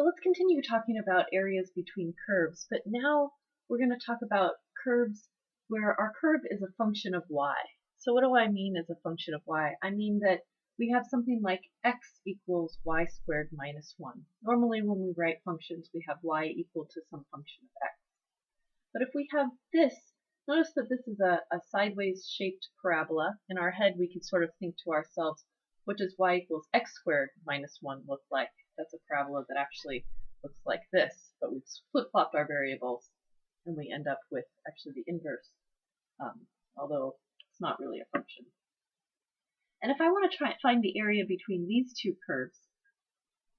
So let's continue talking about areas between curves, but now we're going to talk about curves where our curve is a function of y. So what do I mean as a function of y? I mean that we have something like x equals y squared minus 1. Normally when we write functions we have y equal to some function of x. But if we have this, notice that this is a sideways shaped parabola. In our head we can sort of think to ourselves, what does y equals x squared minus 1 look like? That's a parabola that actually looks like this, but we've flip-flopped our variables and we end up with actually the inverse, although it's not really a function. And if I want to try and find the area between these two curves,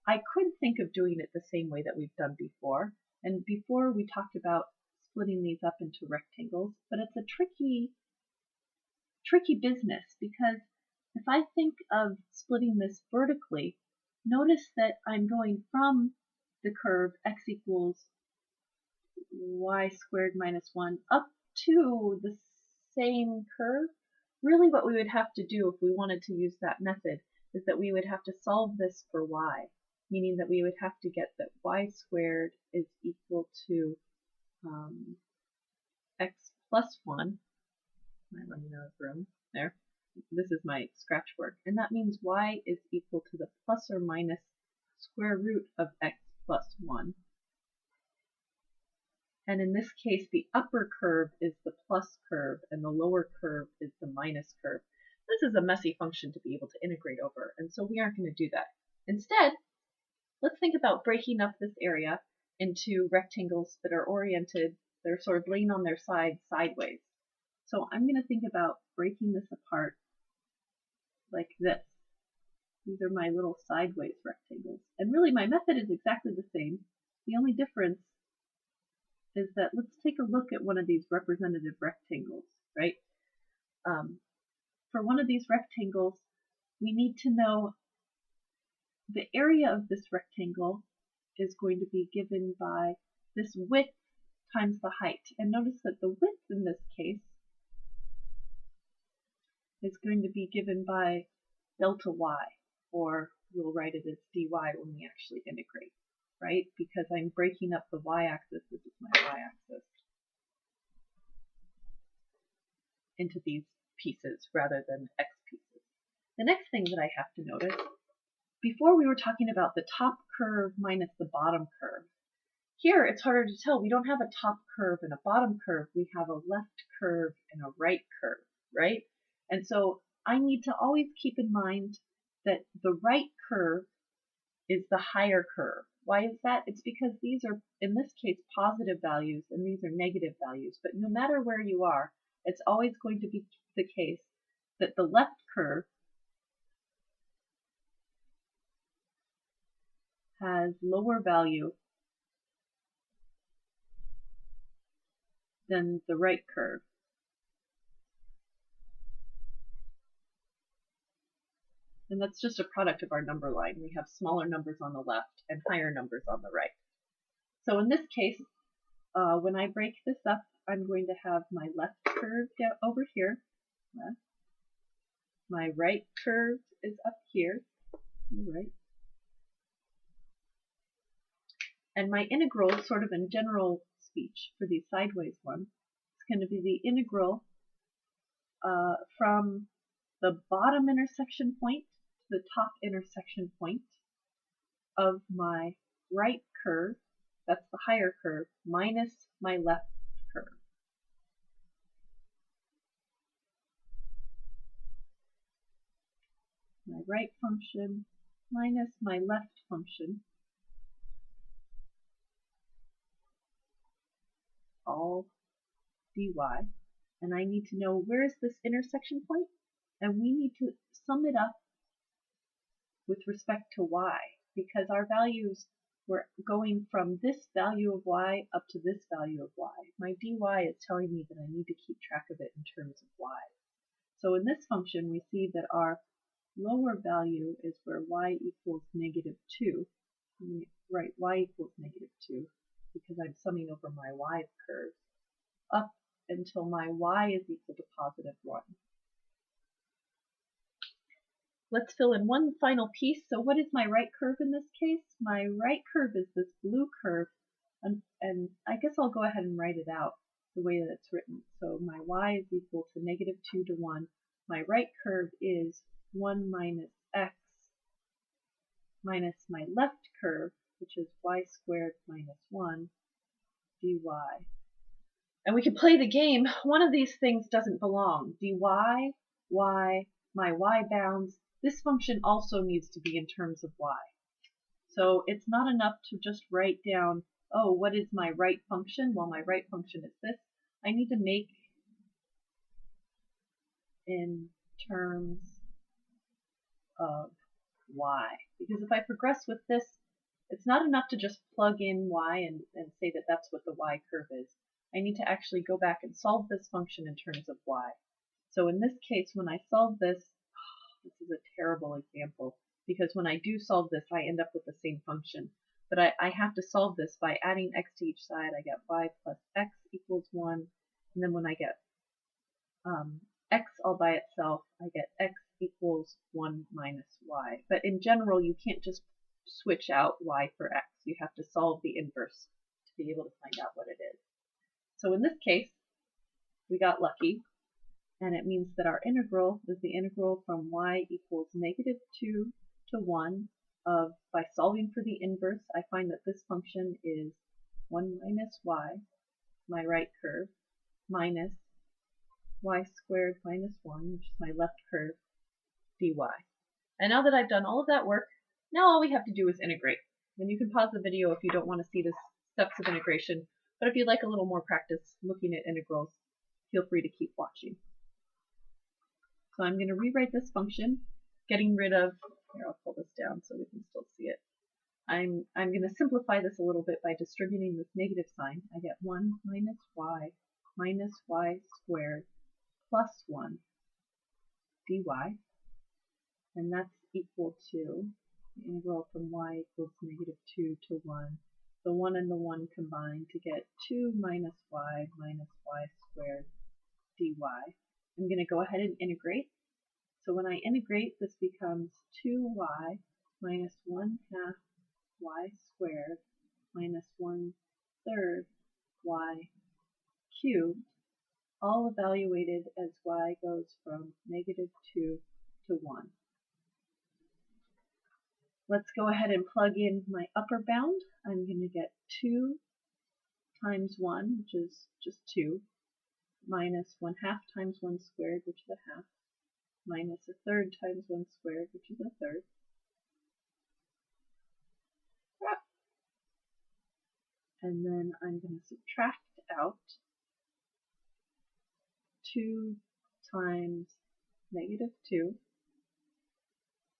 I could think of doing it the same way that we've done before. And before we talked about splitting these up into rectangles, but it's a tricky business because if I think of splitting this vertically, notice that I'm going from the curve x equals y squared minus 1 up to the same curve. Really what we would have to do if we wanted to use that method is that we would have to solve this for y, meaning that we would have to get that y squared is equal to x plus 1. I'm running out of room there. This is my scratch work, and that means y is equal to the plus or minus square root of x plus 1. And in this case, the upper curve is the plus curve, and the lower curve is the minus curve. This is a messy function to be able to integrate over, and so we aren't going to do that. Instead, let's think about breaking up this area into rectangles that are oriented, they're sort of laying on their sides sideways. So I'm going to think about breaking this apart like this. These are my little sideways rectangles. And really my method is exactly the same. The only difference is that let's take a look at one of these representative rectangles, right? For one of these rectangles, we need to know the area of this rectangle is going to be given by this width times the height. And notice that the width in this case is going to be given by delta y, or we'll write it as dy when we actually integrate, right? Because I'm breaking up the y-axis, this is my y-axis, into these pieces rather than x pieces. The next thing that I have to notice, before we were talking about the top curve minus the bottom curve. Here it's harder to tell. We don't have a top curve and a bottom curve. We have a left curve and a right curve, right? And so I need to always keep in mind that the right curve is the higher curve. Why is that? It's because these are, in this case, positive values and these are negative values. But no matter where you are, it's always going to be the case that the left curve has lower value than the right curve. And that's just a product of our number line. We have smaller numbers on the left and higher numbers on the right. So in this case, when I break this up, I'm going to have my left curve down over here. Left. My right curve is up here. Right. And my integral, sort of in general speech for these sideways ones, is going to be the integral from the bottom intersection point to the top intersection point of my right curve, that's the higher curve, minus my left curve. My right function minus my left function, all dy. And I need to know where is this intersection point, and we need to sum it up with respect to y, because our values were going from this value of y up to this value of y. My dy is telling me that I need to keep track of it in terms of y. So in this function we see that our lower value is where y equals negative 2. Right, y equals negative 2 because I'm summing over my y curve up until my y is equal to positive 1. let's fill in one final piece. So what is my right curve in this case? My right curve is this blue curve, and I guess I'll go ahead and write it out the way that it's written. So my y is equal to -2 to 1. My right curve is 1 minus x minus my left curve, which is y squared minus 1 dy. And we can play the game. One of these things doesn't belong. dy, y, my y bounds. This function also needs to be in terms of y. So it's not enough to just write down, oh, what is my right function? Well, my right function is this. I need to make in terms of y. Because if I progress with this, it's not enough to just plug in y and say that that's what the y curve is. I need to actually go back and solve this function in terms of y. So in this case, when I solve this, this is a terrible example, because when I do solve this, I end up with the same function. But I have to solve this by adding x to each side. I get y plus x equals 1. And then when I get x all by itself, I get x equals 1 minus y. But in general, you can't just switch out y for x. You have to solve the inverse to be able to find out what it is. So in this case, we got lucky, and it means that our integral is the integral from y equals -2 to 1 of, by solving for the inverse, I find that this function is 1 minus y, my right curve, minus y squared minus 1, which is my left curve, dy. And now that I've done all of that work, now all we have to do is integrate. And you can pause the video if you don't want to see the steps of integration, but if you'd like a little more practice looking at integrals, feel free to keep watching. So I'm going to rewrite this function, getting rid of, here I'll pull this down so we can still see it. I'm going to simplify this a little bit by distributing this negative sign. I get 1 minus y squared plus 1 dy, and that's equal to the integral from y equals -2 to 1. The 1 and the 1 combine to get 2 minus y squared dy. I'm going to go ahead and integrate. So when I integrate, this becomes 2y minus 1/2 y squared minus 1/3 y cubed, all evaluated as y goes from -2 to 1. Let's go ahead and plug in my upper bound. I'm going to get 2 times 1, which is just 2, minus 1/2 times 1 squared, which is a half, minus 1/3 times 1 squared, which is a third. And then I'm going to subtract out 2 times -2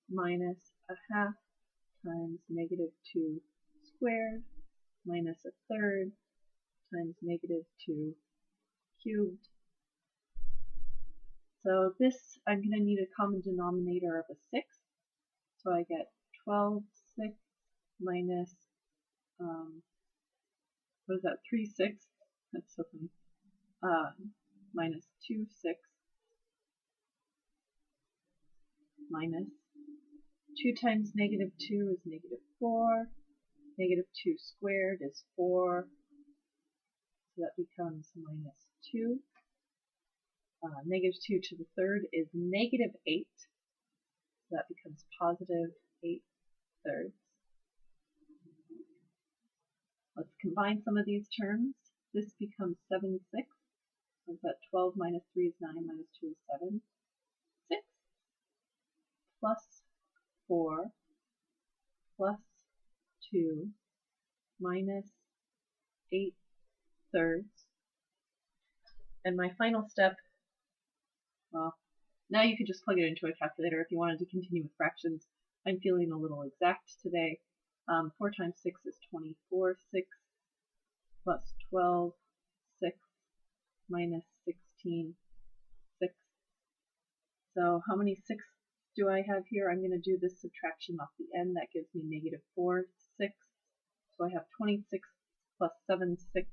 minus 1/2 times -2 squared minus 1/3 times -2 cubed. So this, I'm going to need a common denominator of a 6. So I get 12/6 minus, what is that, 3/6? That's so funny. Minus 2/6 minus 2 times -2 is -4. -2 squared is 4. So that becomes -2. -2 to the third is -8. So that becomes +8/3. Let's combine some of these terms. This becomes 7/6. So that 12 minus 3 is 9, minus 2 is 7. 6 plus 4 plus 2 minus 8/3. And my final step, well, now you could just plug it into a calculator if you wanted to continue with fractions. I'm feeling a little exact today. 4 times 6 is 24/6 plus 12/6 minus 16/6. So how many 6 do I have here? I'm going to do this subtraction off the end. That gives me -4/6. So I have 26 plus 7/6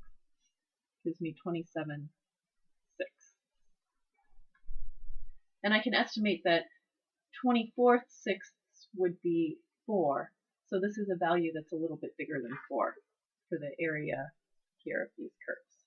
gives me 27/6. And I can estimate that 24 sixths would be 4. So this is a value that's a little bit bigger than 4 for the area here of these curves.